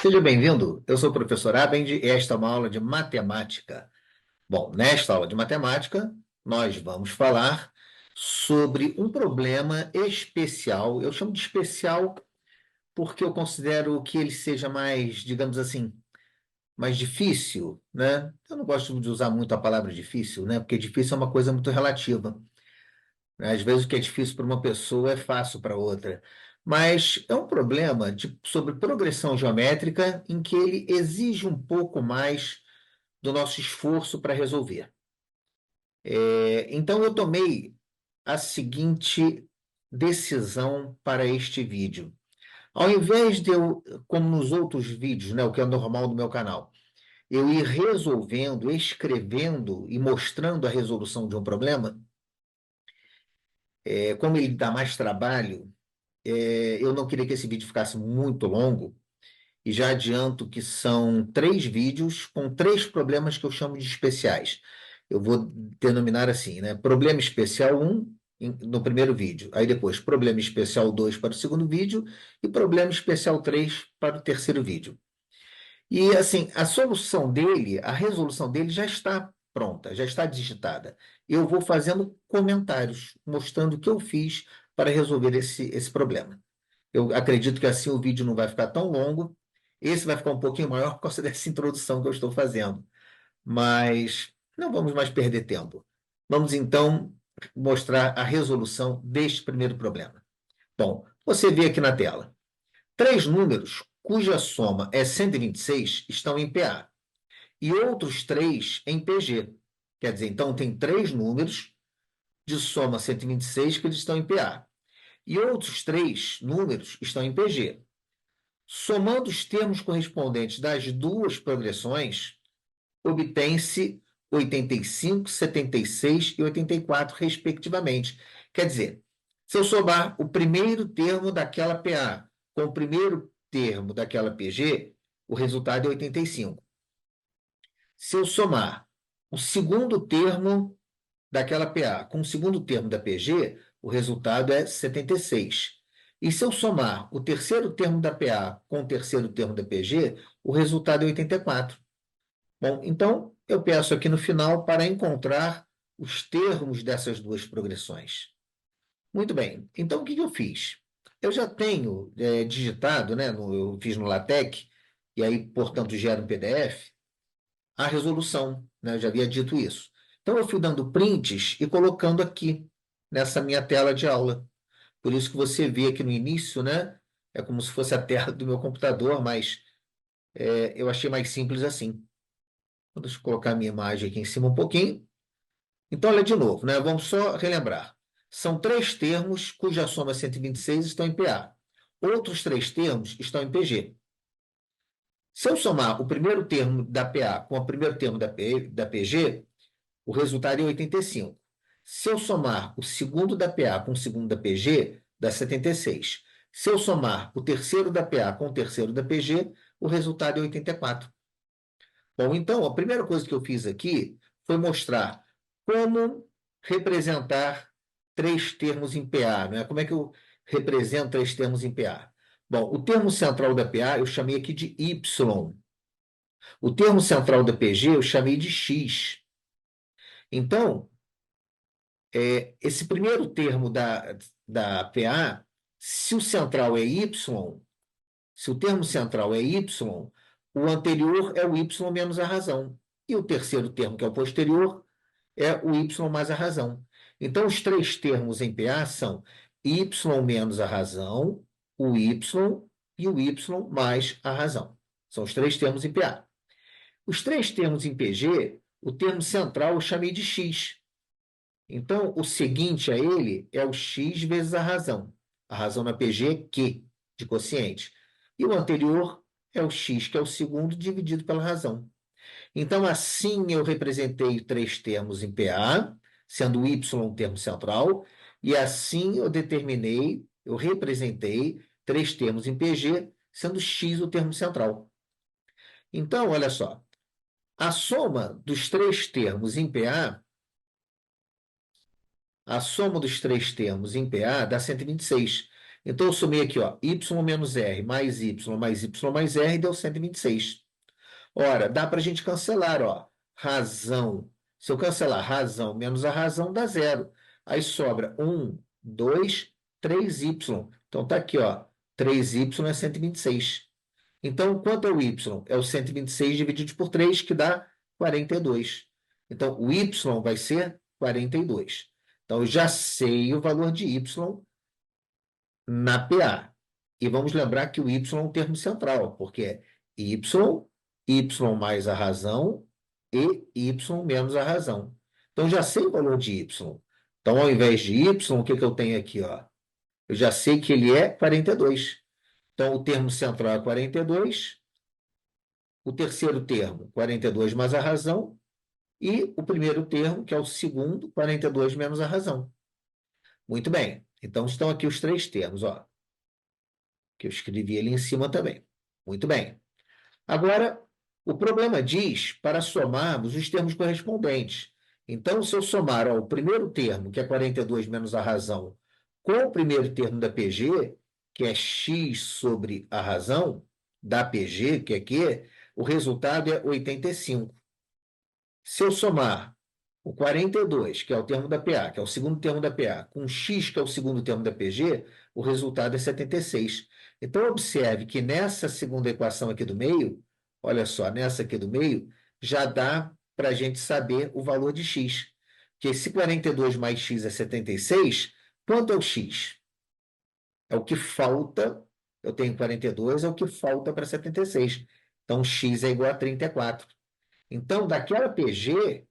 Seja bem-vindo, eu sou o professor Abend e esta é uma aula de matemática. Bom, nesta aula de matemática, nós vamos falar sobre um problema especial. Eu chamo de especial porque eu considero que ele seja mais, digamos assim, mais difícil, né? Eu não gosto de usar muito a palavra difícil, né? Porque difícil é uma coisa muito relativa, né? Às vezes o que é difícil para uma pessoa é fácil para outra. Mas é um problema sobre progressão geométrica em que ele exige um pouco mais do nosso esforço para resolver. Então, eu tomei a seguinte decisão para este vídeo. Ao invés de eu, como nos outros vídeos, né, o que é normal no meu canal, eu ir resolvendo, escrevendo e mostrando a resolução de um problema, como ele dá mais trabalho, eu não queria que esse vídeo ficasse muito longo, e já adianto que são 3 vídeos com 3 problemas que eu chamo de especiais. Eu vou denominar assim, né? Problema especial 1 no primeiro vídeo, aí depois problema especial 2 para o segundo vídeo e problema especial 3 para o terceiro vídeo. E assim, a solução dele, a resolução dele já está pronta, já está digitada. Eu vou fazendo comentários, mostrando o que eu fiz para resolver esse problema. Eu acredito que assim o vídeo não vai ficar tão longo. Esse vai ficar um pouquinho maior por causa dessa introdução que eu estou fazendo. Mas não vamos mais perder tempo. Vamos então mostrar a resolução deste primeiro problema. Bom, você vê aqui na tela. 3 números cuja soma é 126 estão em PA e outros 3 em PG. Quer dizer, então tem 3 números de soma 126 que eles estão em PA. E outros 3 números estão em PG. Somando os termos correspondentes das duas progressões, obtém-se 85, 76 e 84, respectivamente. Quer dizer, se eu somar o primeiro termo daquela PA com o primeiro termo daquela PG, o resultado é 85. Se eu somar o segundo termo daquela PA com o segundo termo da PG, o resultado é 76. E se eu somar o terceiro termo da PA com o terceiro termo da PG, o resultado é 84. Bom, então eu peço aqui no final para encontrar os termos dessas duas progressões. Muito bem, então o que eu fiz? Eu já tenho digitado, né, eu fiz no LaTeX, e aí, portanto, gera um PDF, a resolução, né? Eu já havia dito isso. Então, eu fui dando prints e colocando aqui, nessa minha tela de aula. Por isso que você vê aqui no início, né? É como se fosse a tela do meu computador, mas eu achei mais simples assim. Deixa eu colocar a minha imagem aqui em cima um pouquinho. Então, olha de novo, né? Vamos só relembrar. São 3 termos cuja soma 126 estão em PA. Outros 3 termos estão em PG. Se eu somar o primeiro termo da PA com o primeiro termo da PG, o resultado é 85. Se eu somar o segundo da PA com o segundo da PG, dá 76. Se eu somar o terceiro da PA com o terceiro da PG, o resultado é 84. Bom, então, a primeira coisa que eu fiz aqui foi mostrar como representar 3 termos em PA, né? Como é que eu represento 3 termos em PA? Bom, o termo central da PA eu chamei aqui de Y. O termo central da PG eu chamei de X. Então, esse primeiro termo da PA, se o central é Y, se o termo central é Y, o anterior é o Y menos a razão. E o terceiro termo, que é o posterior, é o Y mais a razão. Então, os 3 termos em PA são Y menos a razão, o Y e o Y mais a razão. São os 3 termos em PA. Os 3 termos em PG, o termo central eu chamei de X. Então, o seguinte a ele é o x vezes a razão. A razão na PG é Q, de quociente. E o anterior é o x, que é o segundo, dividido pela razão. Então, assim eu representei 3 termos em PA, sendo o y um termo central, e assim eu representei 3 termos em PG, sendo x o termo central. Então, olha só, a soma dos 3 termos em PA, a soma dos 3 termos em PA dá 126. Então, eu somei aqui, ó, y menos r mais y mais y mais r deu 126. Ora, dá para a gente cancelar, ó. Razão. Se eu cancelar razão menos a razão, dá zero. Aí sobra 1, 2, 3y. Então, tá aqui, ó. 3y é 126. Então, quanto é o y? É o 126 dividido por 3, que dá 42. Então, o y vai ser 42. Então, eu já sei o valor de y na PA. E vamos lembrar que o y é um termo central, porque é y, y mais a razão e y menos a razão. Então, já sei o valor de y. Então, ao invés de y, o que eu tenho aqui? Ó? Eu já sei que ele é 42. Então, o termo central é 42, o terceiro termo, 42 mais a razão, e o primeiro termo, que é o segundo, 42 menos a razão. Muito bem. Então, estão aqui os três termos, ó, que eu escrevi ali em cima também. Muito bem. Agora, o problema diz para somarmos os termos correspondentes. Então, se eu somar, ó, o primeiro termo, que é 42 menos a razão, com o primeiro termo da PG, que é x sobre a razão, da PG, que é Q, o resultado é 85. Se eu somar o 42, que é o termo da PA, que é o segundo termo da PA, com x, que é o segundo termo da PG, o resultado é 76. Então, observe que nessa segunda equação aqui do meio, olha só, nessa aqui do meio, já dá para a gente saber o valor de x. Porque se 42 mais x é 76, quanto é o x? É o que falta, eu tenho 42, é o que falta para 76. Então, x é igual a 34. Então, daquela PG,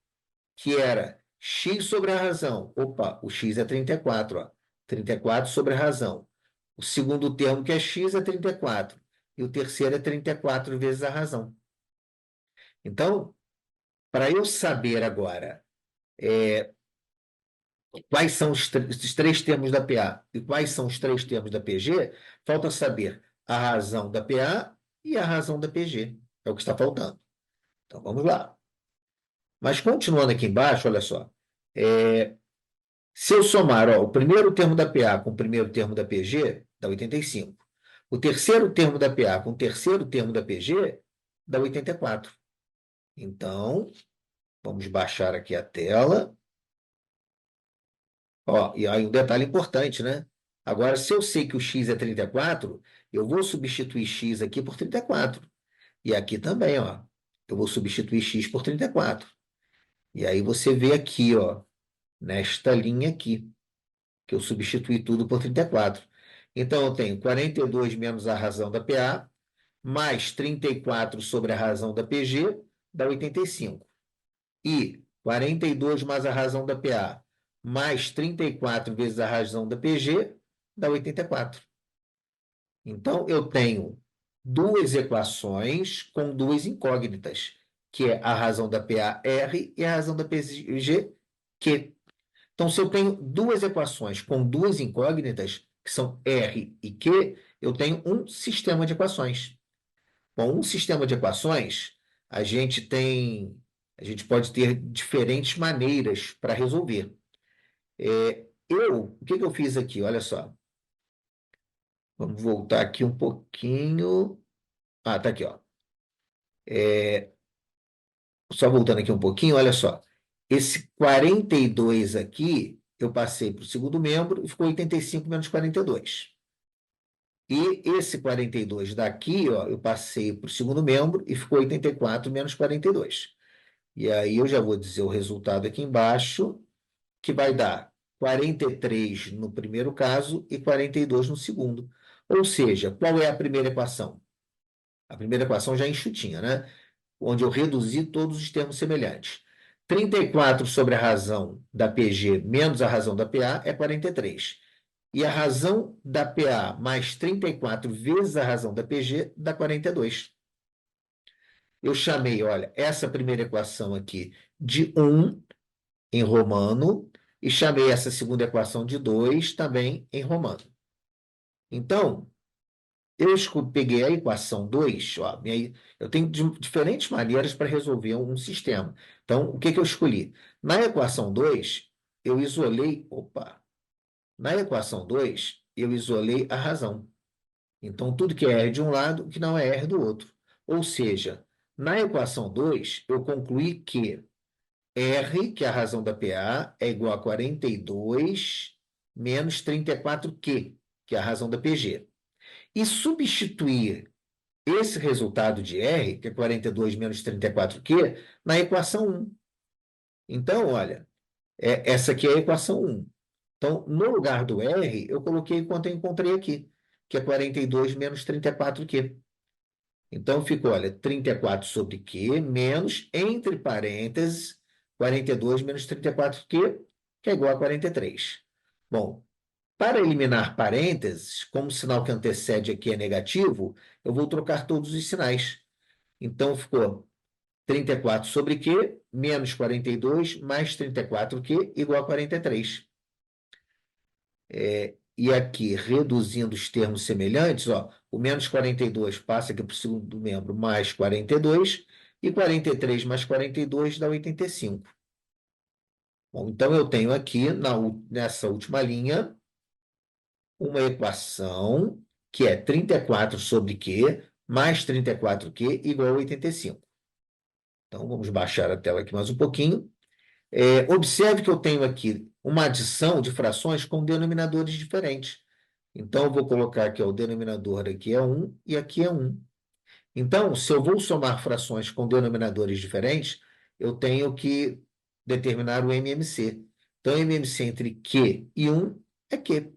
que era x sobre a razão. Opa, o x é 34, ó. 34 sobre a razão. O segundo termo, que é x, é 34. E o terceiro é 34 vezes a razão. Então, para eu saber agora quais são os três termos da PA e quais são os três termos da PG, falta saber a razão da PA e a razão da PG. É o que está faltando. Então, vamos lá. Mas continuando aqui embaixo, olha só. Se eu somar, ó, o primeiro termo da PA com o primeiro termo da PG, dá 85. O terceiro termo da PA com o terceiro termo da PG, dá 84. Então, vamos baixar aqui a tela. Ó, e aí um detalhe importante, né? Agora, se eu sei que o x é 34, eu vou substituir x aqui por 34. E aqui também, ó. Eu vou substituir x por 34. E aí você vê aqui, ó, nesta linha aqui, que eu substituí tudo por 34. Então, eu tenho 42 menos a razão da PA, mais 34 sobre a razão da PG, dá 85. E 42 mais a razão da PA, mais 34 vezes a razão da PG, dá 84. Então, eu tenho duas equações com duas incógnitas, que é a razão da PA, R, e a razão da PG, Q. Então, se eu tenho duas equações com duas incógnitas, que são R e Q, eu tenho um sistema de equações. Com um sistema de equações, a gente pode ter diferentes maneiras para resolver. O que eu fiz aqui? Olha só. Vamos voltar aqui um pouquinho. Ah, tá aqui, ó. Só voltando aqui um pouquinho, olha só. Esse 42 aqui, eu passei para o segundo membro e ficou 85 menos 42. E esse 42 daqui, ó, eu passei para o segundo membro e ficou 84 menos 42. E aí eu já vou dizer o resultado aqui embaixo, que vai dar 43 no primeiro caso e 42 no segundo. Ou seja, qual é a primeira equação? A primeira equação já é enxutinha, né? Onde eu reduzi todos os termos semelhantes. 34 sobre a razão da PG menos a razão da PA é 43. E a razão da PA mais 34 vezes a razão da PG dá 42. Eu chamei, olha, essa primeira equação aqui de 1 em romano e chamei essa segunda equação de 2 também em romano. Então, eu peguei a equação 2, ó, eu tenho diferentes maneiras para resolver um sistema. Então, o que eu escolhi? Na equação 2, eu isolei, na equação 2, eu isolei a razão. Então, tudo que é R de um lado, que não é R do outro. Ou seja, na equação 2, eu concluí que R, que é a razão da PA, é igual a 42 menos 34Q, que é a razão da PG. E substituir esse resultado de R, que é 42 menos 34Q, na equação 1. Então, olha, essa aqui é a equação 1. Então, no lugar do R, eu coloquei quanto eu encontrei aqui, que é 42 menos 34Q. Então, ficou, olha, 34 sobre Q menos, entre parênteses, 42 menos 34Q, que é igual a 43. Bom, para eliminar parênteses, como o sinal que antecede aqui é negativo, eu vou trocar todos os sinais. Então, ficou 34 sobre Q menos 42 mais 34Q igual a 43. E aqui, reduzindo os termos semelhantes, ó, o menos 42 passa aqui para o segundo membro mais 42, e 43 mais 42 dá 85. Bom, então eu tenho aqui, nessa última linha, uma equação que é 34 sobre Q mais 34Q igual a 85. Então, vamos baixar a tela aqui mais um pouquinho. Observe que eu tenho aqui uma adição de frações com denominadores diferentes. Então, eu vou colocar que o denominador aqui é 1 e aqui é 1. Então, se eu vou somar frações com denominadores diferentes, eu tenho que determinar o MMC. Então, MMC entre Q e 1 é Q.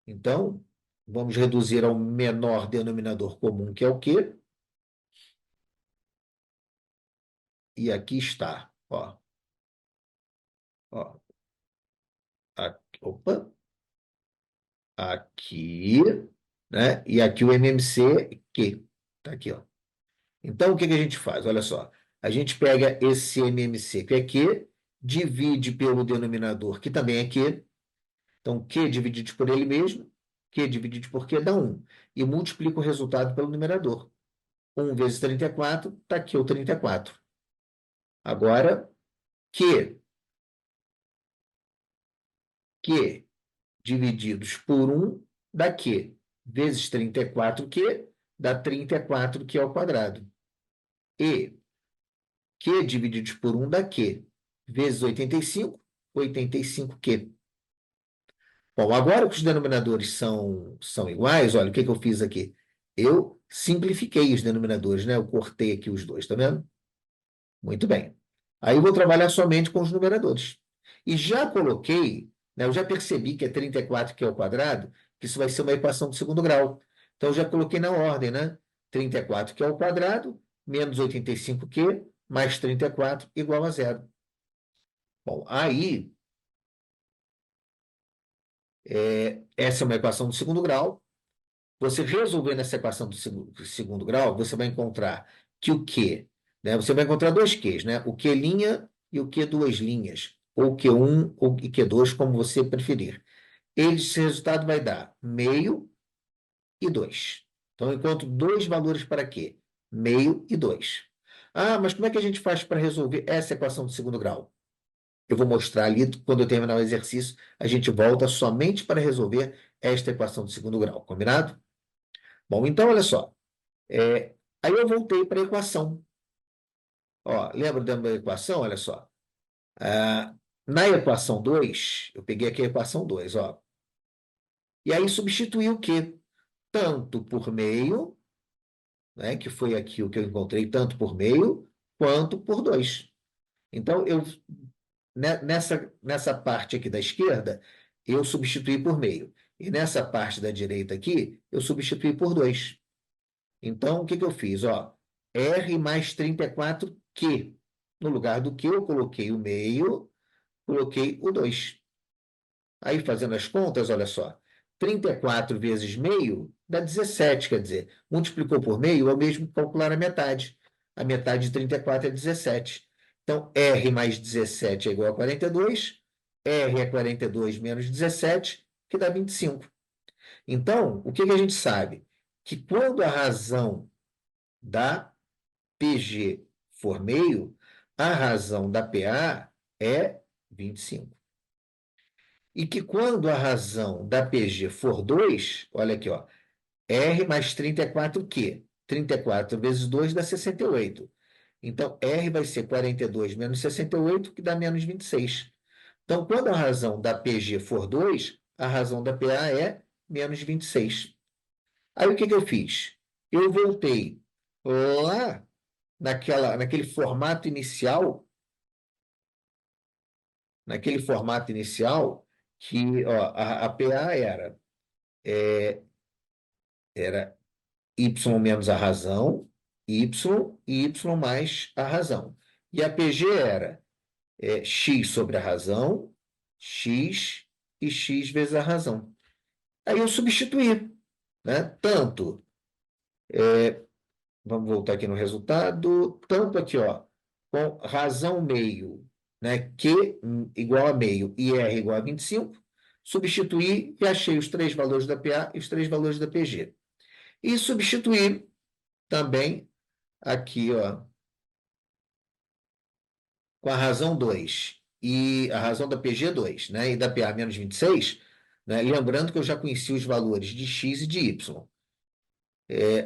Então, vamos reduzir ao menor denominador comum, que é o Q. E aqui está. Ó, ó, opa, aqui, né? E aqui o MMC, Q. Está aqui, ó. Então, o que que a gente faz? Olha só. A gente pega esse MMC, que é Q, divide pelo denominador, que também é Q. Então, Q dividido por ele mesmo, Q dividido por Q dá 1. E multiplica o resultado pelo numerador. 1 vezes 34, está aqui o 34. Agora, Q divididos por 1 dá Q. Vezes 34Q dá 34Q ao quadrado. E Q divididos por 1 dá Q. Vezes 85, 85Q. Bom, agora que os denominadores são iguais, olha, o que que eu fiz aqui? Eu simplifiquei os denominadores, né? Eu cortei aqui os dois, tá vendo? Muito bem. Aí eu vou trabalhar somente com os numeradores. E já coloquei, né, eu já percebi que é 34Q ao quadrado, que isso vai ser uma equação de segundo grau. Então, eu já coloquei na ordem, né? 34Q ao quadrado, menos 85Q, mais 34, igual a zero. Bom, aí, essa é uma equação de segundo grau. Você resolvendo essa equação do segundo grau, você vai encontrar que o Q, né? Você vai encontrar dois Qs, né? O Q' e o Q duas linhas, ou Q1 ou Q2, como você preferir. Esse resultado vai dar meio e 2. Então, eu encontro dois valores para Q, meio e 2. Ah, mas como é que a gente faz para resolver essa equação do segundo grau? Eu vou mostrar ali, quando eu terminar o exercício, a gente volta somente para resolver esta equação do segundo grau, combinado? Bom, então, olha só. Aí eu voltei para a equação. Ó, lembra da equação? Olha só. Ah, na equação 2, eu peguei aqui a equação 2, ó. E aí substituí o quê? Tanto por meio, né, que foi aqui o que eu encontrei, tanto por meio, quanto por 2. Então, nessa parte aqui da esquerda, eu substituí por meio. E nessa parte da direita aqui, eu substituí por 2. Então, o que que eu fiz? Ó, R mais 34Q. No lugar do Q, eu coloquei o meio, coloquei o 2. Aí, fazendo as contas, olha só. 34 vezes meio dá 17, quer dizer, multiplicou por meio é o mesmo que calcular a metade. A metade de 34 é 17. Então, R mais 17 é igual a 42. R é 42 menos 17, que dá 25. Então, o que que a gente sabe? Que quando a razão da PG for meio, a razão da PA é 25. E que quando a razão da PG for 2, olha aqui, ó, R mais 34Q. 34 vezes 2 dá 68. Então, R vai ser 42 menos 68, que dá menos 26. Então, quando a razão da PG for 2, a razão da PA é menos 26. Aí, o que que eu fiz? Eu voltei lá naquele formato inicial, que ó, a PA era y menos a razão, y e y mais a razão. E a PG era x sobre a razão, x e x vezes a razão. Aí eu substituí, né? Vamos voltar aqui no resultado, tanto aqui, ó, com razão meio, né? Q igual a meio e R igual a 25, substituí e achei os três valores da PA e os três valores da PG. E substituir também aqui, ó, com a razão 2 e a razão da PG 2, né, e da PA menos 26, né, lembrando que eu já conheci os valores de x e de y.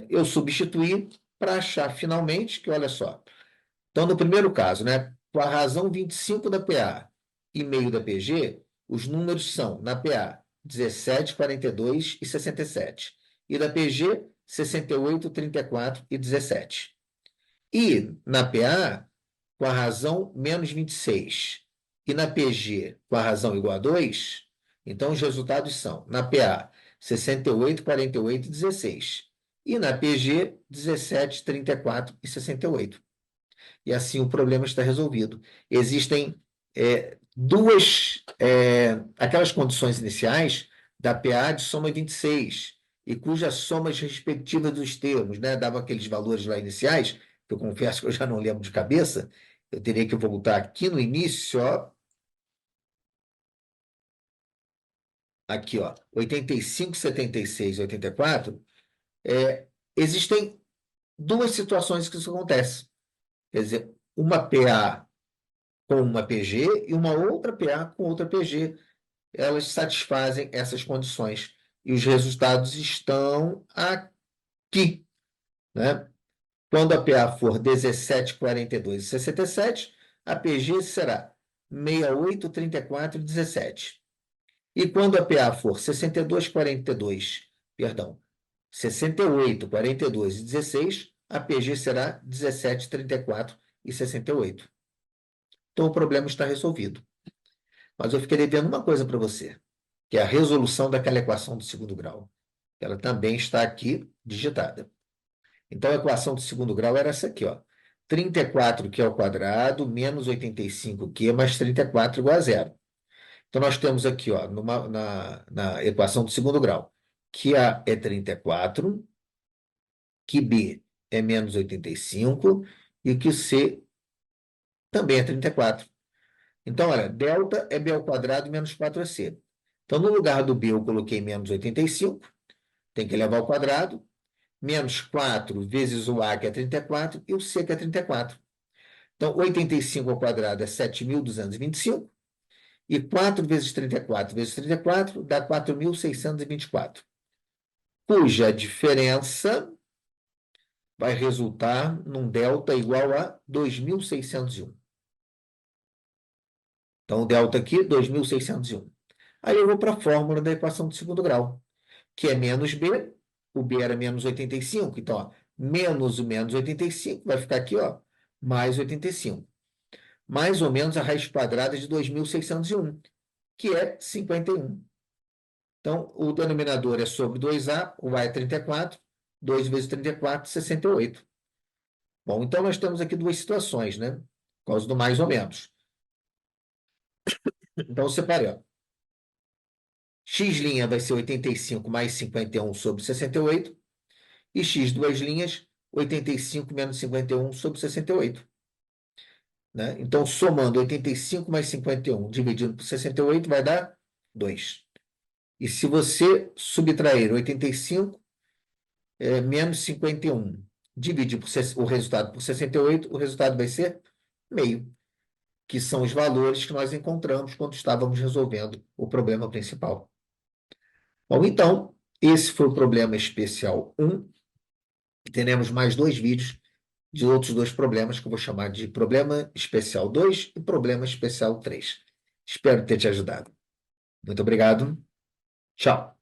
Eu substituí para achar finalmente que, olha só, então no primeiro caso, né, com a razão 25 da PA e meio da PG, os números são, na PA, 17, 42 e 67, e da PG, 68, 34 e 17. E na PA, com a razão menos 26 e na PG com a razão igual a 2, então os resultados são, na PA, 68, 48 e 16. E na PG, 17, 34 e 68. E assim o problema está resolvido. Existem aquelas condições iniciais da PA de soma 26, e cujas somas respectivas dos termos, né, davam aqueles valores lá iniciais, que eu confesso que eu já não lembro de cabeça, eu teria que voltar aqui no início, ó, aqui, ó, 85, 76, 84, existem duas situações que isso acontece. Quer dizer, uma PA com uma PG e uma outra PA com outra PG. Elas satisfazem essas condições. E os resultados estão aqui, né? Quando a PA for 17, 42 e 67, a PG será 68, 34 e 17. E quando a PA for 62, 42, perdão, 68, 42 e 16, a PG será 17, 34 e 68. Então o problema está resolvido. Mas eu fiquei devendo uma coisa para você, que é a resolução daquela equação do segundo grau. Ela também está aqui digitada. Então, a equação do segundo grau era essa aqui, ó. 34q ao quadrado menos 85q mais 34 igual a zero. Então, nós temos aqui, ó, na equação do segundo grau, que A é 34, que B é menos 85 e que C também é 34. Então, olha, delta é B ao quadrado menos 4AC. Então, no lugar do B, eu coloquei menos 85, tem que levar ao quadrado, menos 4 vezes o A, que é 34, e o C, que é 34. Então, 85 ao quadrado é 7.225, e 4 vezes 34 vezes 34 dá 4.624, cuja diferença vai resultar num delta igual a 2.601. Então, o delta aqui, 2.601. Aí eu vou para a fórmula da equação do segundo grau, que é menos B, o B era menos 85, então, ó, menos o menos 85, vai ficar aqui, ó, mais 85. Mais ou menos a raiz quadrada de 2.601, que é 51. Então, o denominador é sobre 2A, o A é 34, 2 vezes 34, 68. Bom, então nós temos aqui duas situações, né? Por causa do mais ou menos. Então, eu separei, ó. X' vai ser 85 mais 51 sobre 68, e x duas linhas, 85 menos 51 sobre 68. Né? Então, somando 85 mais 51 dividido por 68 vai dar 2. E se você subtrair 85 menos 51 dividir o resultado por 68, o resultado vai ser meio. que são os valores que nós encontramos quando estávamos resolvendo o problema principal. Bom, então, esse foi o problema especial 1. Teremos mais 2 vídeos de outros 2 problemas que eu vou chamar de problema especial 2 e problema especial 3. Espero ter te ajudado. Muito obrigado. Tchau.